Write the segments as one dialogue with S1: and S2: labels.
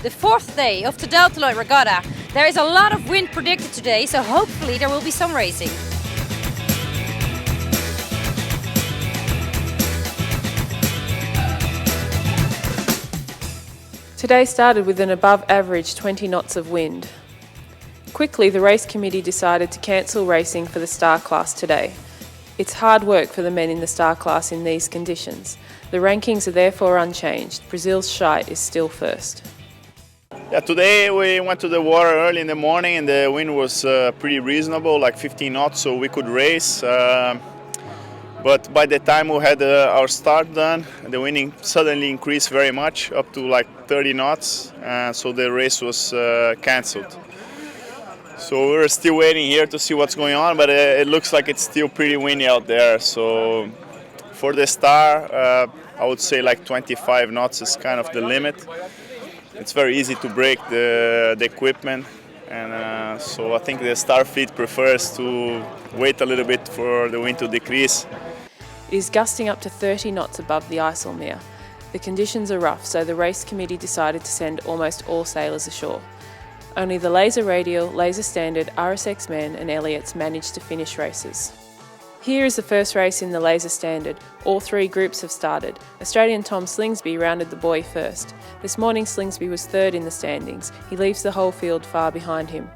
S1: The fourth day of the Lloyd Regatta. There is a lot of wind predicted today, so hopefully there will be some racing.
S2: Today started with an above average 20 knots of wind. Quickly, the race committee decided to cancel racing for the star class today. It's hard work for the men in the star class in these conditions. The rankings are therefore unchanged. Brazil's Shite is still first.
S3: Yeah, today we went to the water early in the morning and the wind was pretty reasonable, like 15 knots, so we could race. But by the time we had our start done, the wind suddenly increased very much, up to like 30 knots, so the race was cancelled. So we're still waiting here to see what's going on, but it looks like it's still pretty windy out there. So for the star, I would say like 25 knots is kind of the limit. It's very easy to break the equipment, and so I think the star fleet prefers to wait a little bit for the wind to decrease.
S2: It is gusting up to 30 knots above the IJsselmeer. The conditions are rough, so the race committee decided to send almost all sailors ashore. Only the Laser Radial, Laser Standard, RSX Men and Elliots managed to finish races. Here is the first race in the Laser Standard. All three groups have started. Australian Tom Slingsby rounded the buoy first. This morning Slingsby was third in the standings. He leaves the whole field far behind him.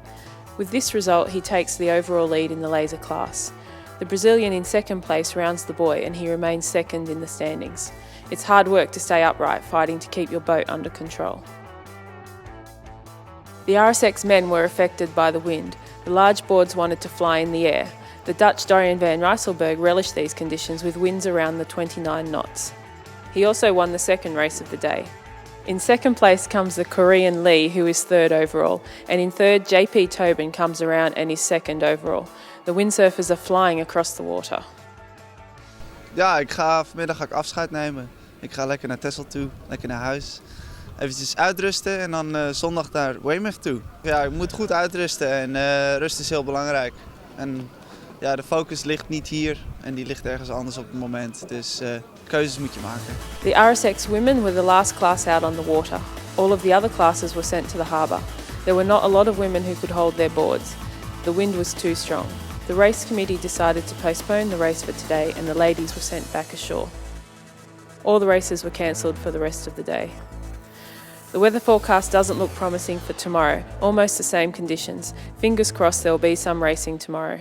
S2: With this result, he takes the overall lead in the laser class. The Brazilian in second place rounds the buoy and he remains second in the standings. It's hard work to stay upright, fighting to keep your boat under control. The RSX men were affected by the wind. The large boards wanted to fly in the air. The Dutch Dorian van Rijsselberg relished these conditions with winds around the 29 knots. He also won the second race of the day. In second place comes the Korean Lee, who is third overall, and in third JP Tobin comes around and is second overall. The windsurfers are flying across the water.
S4: Ja, ik ga vanmiddag afscheid nemen. Ik ga lekker naar Texel toe, lekker naar huis. Eventjes uitrusten en dan zondag naar Weymouth toe. Ja, ik moet goed uitrusten en rust is heel belangrijk. En ja, de focus ligt niet hier en die ligt ergens anders op het moment. Dus keuzes moet je maken.
S2: The RSX women were the last class out on the water. All of the other classes were sent to the harbour. There were not a lot of women who could hold their boards. The wind was too strong. The race committee decided to postpone the race for today and the ladies were sent back ashore. All the races were cancelled for the rest of the day. The weather forecast doesn't look promising for tomorrow, almost the same conditions. Fingers crossed there will be some racing tomorrow.